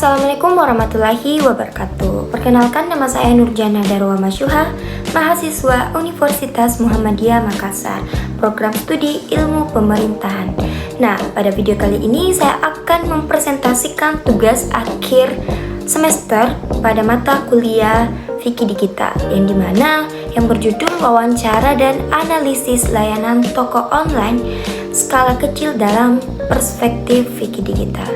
Assalamualaikum warahmatullahi wabarakatuh. Perkenalkan, nama saya Nurjana Darwa Masyuha, mahasiswa Universitas Muhammadiyah Makassar, program studi ilmu pemerintahan. Nah, pada video kali ini saya akan mempresentasikan tugas akhir semester pada mata kuliah Fikih Digital, yang berjudul wawancara dan analisis layanan toko online skala kecil dalam perspektif fikih digital.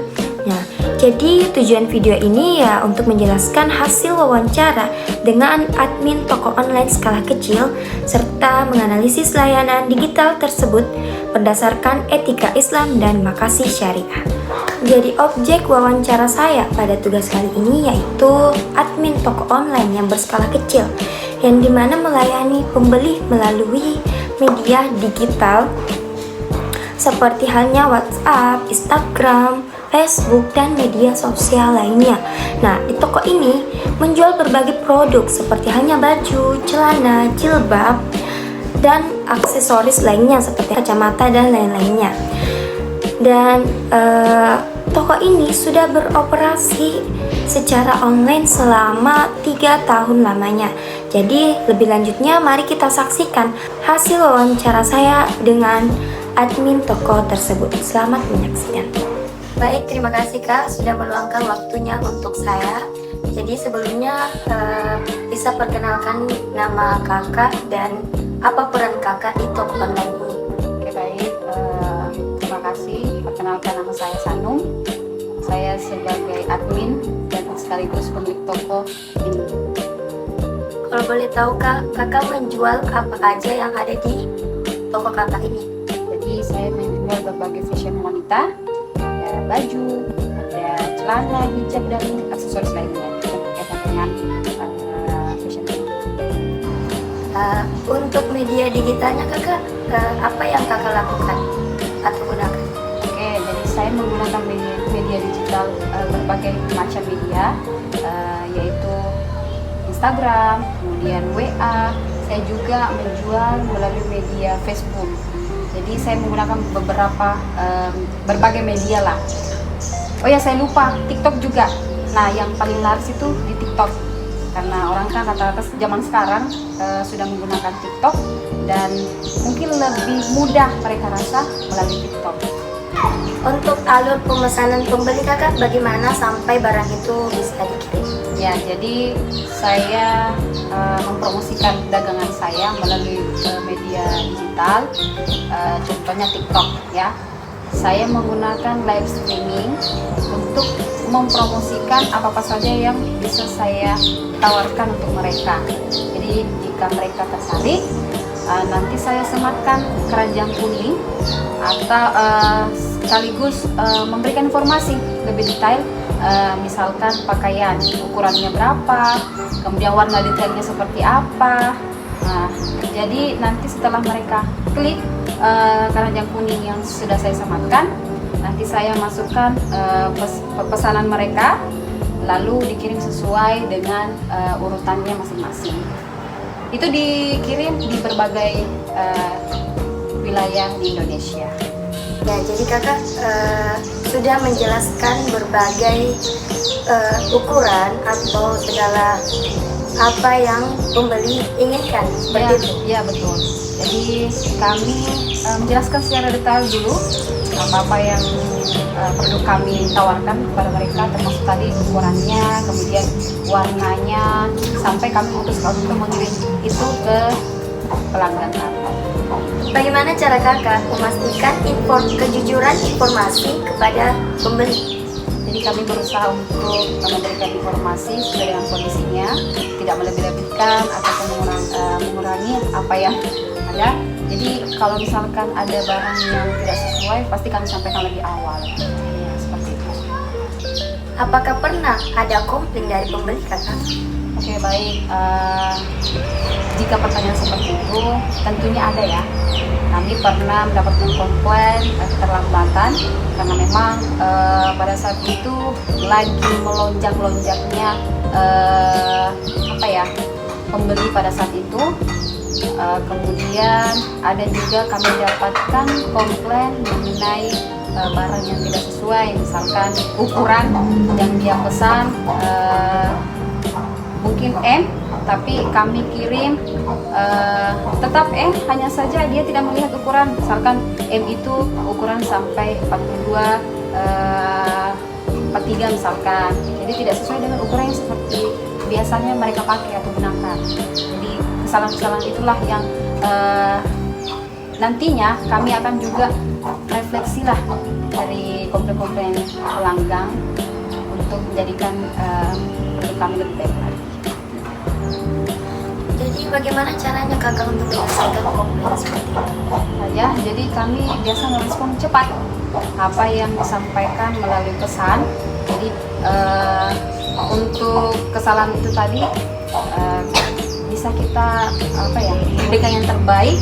Nah, jadi tujuan video ini ya untuk menjelaskan hasil wawancara dengan admin toko online skala kecil serta menganalisis layanan digital tersebut berdasarkan etika Islam dan makasih syariah. Jadi objek wawancara saya pada tugas kali ini yaitu admin toko online yang berskala kecil, yang dimana melayani pembeli melalui media digital seperti halnya WhatsApp, Instagram, Facebook, dan media sosial lainnya. Nah, di toko ini menjual berbagai produk seperti halnya baju, celana, jilbab, dan aksesoris lainnya seperti kacamata dan lain-lainnya. Dan toko ini sudah beroperasi secara online selama 3 tahun lamanya. Jadi lebih lanjutnya mari kita saksikan hasil wawancara saya dengan admin toko tersebut. Selamat menyaksikan. Baik, terima kasih Kak sudah meluangkan waktunya untuk saya. Jadi sebelumnya bisa perkenalkan nama Kakak dan apa peran Kakak di toko online ini? Oke, baik, terima kasih. Perkenalkan, nama saya Sanum. Saya sebagai admin dan sekaligus pemilik toko ini. Kalau boleh tahu Kak, Kakak menjual apa aja yang ada di toko Kakak ini? Jadi saya menjual berbagai fashion wanita, ada baju, ada celana, hijab, dan aksesoris lainnya berkaitan dengan fashion. Untuk media digitalnya Kakak, apa yang Kakak lakukan atau gunakan? Oke, jadi saya menggunakan media digital, berbagai macam media, yaitu Instagram, kemudian WA. Saya juga menjual melalui media Facebook. Jadi saya menggunakan berbagai media lah. Oh ya, saya lupa, TikTok juga. Nah, yang paling laris itu di TikTok, karena orang kan rata-rata zaman sekarang sudah menggunakan TikTok, dan mungkin lebih mudah mereka rasa melalui TikTok. Untuk alur pemesanan pembeli Kakak, bagaimana sampai barang itu bisa dikirim? Ya, jadi saya mempromosikan dagangan saya melalui media digital, contohnya TikTok ya. Saya menggunakan live streaming untuk mempromosikan apa-apa saja yang bisa saya tawarkan untuk mereka. Jadi jika mereka tertarik, nanti saya sematkan keranjang kuning atau sekaligus memberikan informasi lebih detail, misalkan pakaian ukurannya berapa, kemudian warna detailnya seperti apa. Nah, jadi nanti setelah mereka klik keranjang kuning yang sudah saya sematkan, nanti saya masukkan pesanan mereka, lalu dikirim sesuai dengan urutannya masing-masing. Itu dikirim di berbagai wilayah di Indonesia. Ya, jadi Kakak sudah menjelaskan berbagai ukuran atau segala apa yang pembeli inginkan, seperti itu? Ya, betul. Jadi kami menjelaskan secara detail dulu apa-apa yang produk kami tawarkan kepada mereka, termasuk tadi ukurannya, kemudian warnanya, sampai kami memutuskan untuk mengirim itu ke pelanggan kami. Bagaimana cara Kakak memastikan kejujuran informasi kepada pembeli? Jadi kami berusaha untuk memberikan informasi sesuai dengan kondisinya, tidak melebih-lebihkan ataupun mengurangi apa yang ada. Jadi kalau misalkan ada barang yang tidak sesuai, pasti kami sampaikan lebih awal. Ya, seperti itu. Apakah pernah ada komplain dari pembeli Kakak? Oke, baik. Jika pertanyaan seperti itu, tentunya ada ya. Kami pernah mendapatkan komplain keterlambatan karena memang pada saat itu lagi melonjak-lonjaknya pembeli pada saat itu. Kemudian ada juga kami dapatkan komplain mengenai barang yang tidak sesuai, misalkan ukuran yang dia pesan mungkin M, tapi kami kirim tetap M, hanya saja dia tidak melihat ukuran. Misalkan M itu ukuran sampai 42, 43 misalkan, jadi tidak sesuai dengan ukuran yang seperti biasanya mereka pakai atau gunakan. Jadi kesalahan-kesalahan itulah yang nantinya kami akan juga refleksilah dari komplain-komplain pelanggan untuk menjadikan produk kami lebih baik lagi. Jadi bagaimana caranya kakak untuk menyelesaikan komplain seperti itu? Ya, jadi kami biasa merespon cepat apa yang disampaikan melalui pesan. Jadi untuk kesalahan itu tadi bisa kita berikan yang terbaik.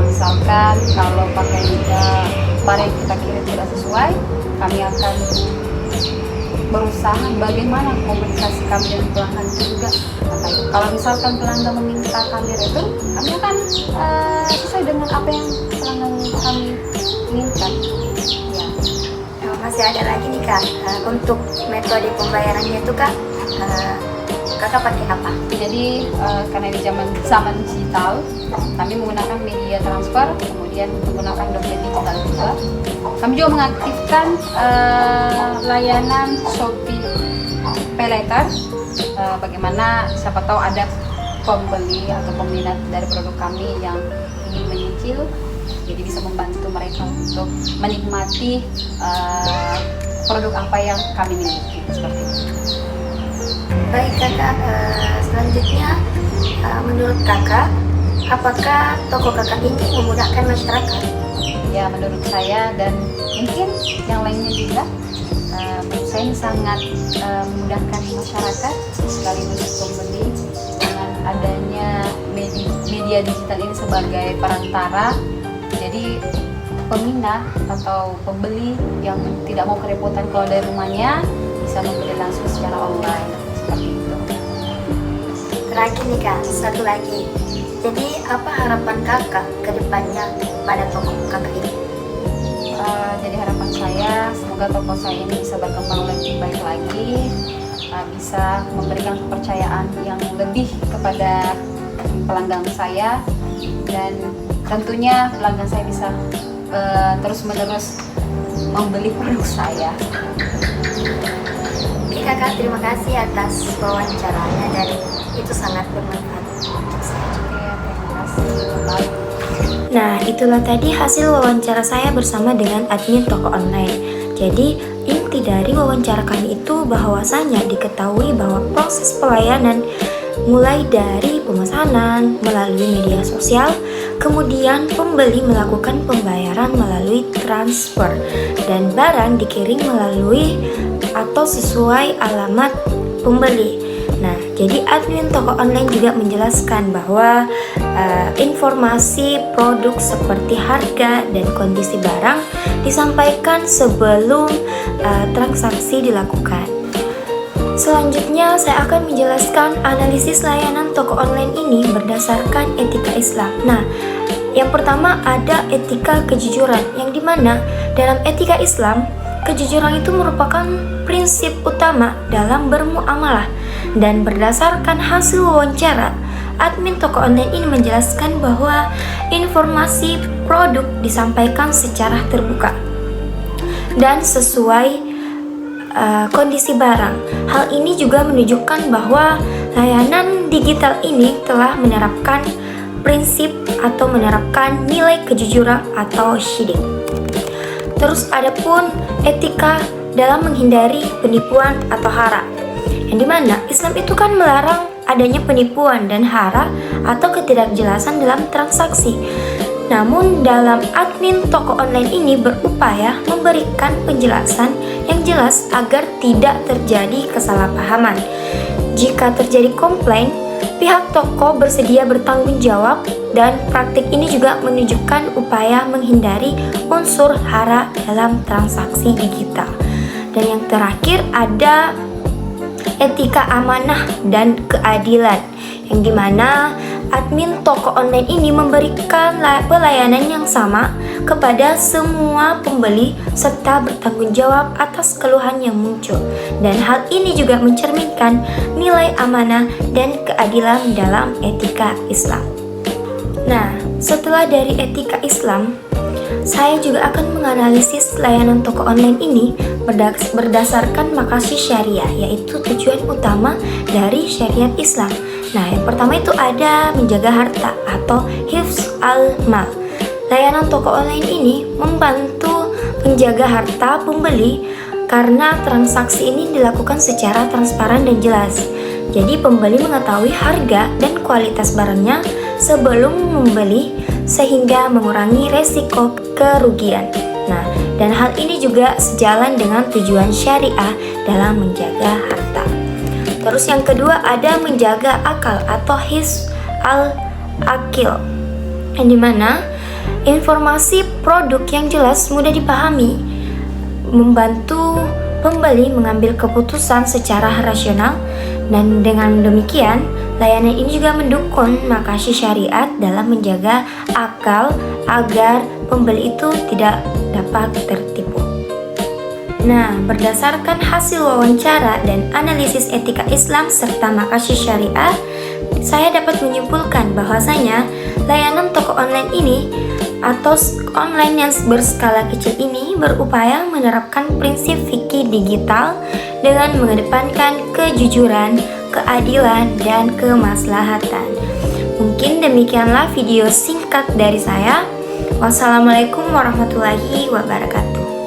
Misalkan kalau pakai barang yang kita kirim tidak sesuai, kami akan berusaha bagaimana komunikasi kami dengan pelanggan itu juga. Kalau misalkan pelanggan meminta kami return, kami akan sesuai dengan apa yang pelanggan kami inginkan. Ya. Masih ada lagi nih kak, untuk metode pembayarannya itu kak, kakak pakai apa? Jadi karena di zaman digital, kami menggunakan media transfer, kemudian menggunakan dompet digital juga. Kami juga mengaktifkan layanan Shopee Pay Later. Bagaimana siapa tahu ada pembeli atau peminat dari produk kami yang ingin menyicil, jadi bisa membantu mereka untuk menikmati produk apa yang kami miliki seperti itu. Baik kakak, selanjutnya menurut kakak, apakah toko kakak ini memudahkan masyarakat? Ya, menurut saya dan mungkin yang lainnya juga, menurut saya ini sangat memudahkan masyarakat sekaligus pembeli dengan adanya media digital ini sebagai perantara. Jadi peminat atau pembeli yang tidak mau kerepotan kalau dari rumahnya bisa membeli langsung secara online seperti itu. Terakhir nih kak, satu lagi. Jadi apa harapan kakak ke depannya pada toko kakak ini? Jadi harapan saya semoga toko saya ini bisa berkembang lebih baik lagi, bisa memberikan kepercayaan yang lebih kepada pelanggan saya, dan tentunya pelanggan saya bisa terus-menerus membeli produk saya. Oke kakak, terima kasih atas wawancaranya dan itu sangat bermanfaat untuk saya juga. Terima kasih. Bye. Nah, itulah tadi hasil wawancara saya bersama dengan admin toko online. Jadi, inti dari wawancara kami itu bahwasanya diketahui bahwa proses pelayanan mulai dari pemesanan melalui media sosial, kemudian pembeli melakukan pembayaran melalui transfer, dan barang dikirim melalui atau sesuai alamat pembeli. Nah, jadi admin toko online juga menjelaskan bahwa informasi produk seperti harga dan kondisi barang disampaikan sebelum transaksi dilakukan. Selanjutnya, saya akan menjelaskan analisis layanan toko online ini berdasarkan etika Islam. Nah, yang pertama ada etika kejujuran, yang dimana dalam etika Islam, kejujuran itu merupakan prinsip utama dalam bermuamalah. Dan berdasarkan hasil wawancara, admin toko online ini menjelaskan bahwa informasi produk disampaikan secara terbuka dan sesuai kondisi barang. Hal ini juga menunjukkan bahwa layanan digital ini telah menerapkan prinsip atau menerapkan nilai kejujuran atau syidik. Terus ada pun etika dalam menghindari penipuan atau hara, yang dimana Islam itu kan melarang adanya penipuan dan hara atau ketidakjelasan dalam transaksi. Namun dalam admin toko online ini berupaya memberikan penjelasan yang jelas agar tidak terjadi kesalahpahaman. Jika terjadi komplain, pihak toko bersedia bertanggung jawab, dan praktik ini juga menunjukkan upaya menghindari unsur hara dalam transaksi digital. Dan yang terakhir ada etika amanah dan keadilan, yang dimana admin toko online ini memberikan pelayanan yang sama kepada semua pembeli serta bertanggung jawab atas keluhan yang muncul. Dan hal ini juga mencerminkan nilai amanah dan keadilan dalam etika Islam. Nah, setelah dari etika Islam, saya juga akan menganalisis layanan toko online ini berdasarkan makasih syariah, yaitu tujuan utama dari syariat Islam. Nah, yang pertama itu ada menjaga harta atau hifz al-mal. Layanan toko online ini membantu menjaga harta pembeli karena transaksi ini dilakukan secara transparan dan jelas. Jadi pembeli mengetahui harga dan kualitas barangnya sebelum membeli sehingga mengurangi resiko kerugian. Nah, dan hal ini juga sejalan dengan tujuan syariah dalam menjaga harta. Terus yang kedua ada menjaga akal atau hifz al-akil, yang dimana informasi produk yang jelas mudah dipahami, membantu pembeli mengambil keputusan secara rasional, dan dengan demikian layanan ini juga mendukung makasih syariat dalam menjaga akal agar pembeli itu tidak dapat tertipu. Nah, berdasarkan hasil wawancara dan analisis etika Islam serta makasih syariah, saya dapat menyimpulkan bahwasanya layanan toko online ini atau online yang berskala kecil ini berupaya menerapkan prinsip fikih digital dengan mengedepankan kejujuran, keadilan, dan kemaslahatan. Mungkin demikianlah video singkat dari saya. Wassalamualaikum warahmatullahi wabarakatuh.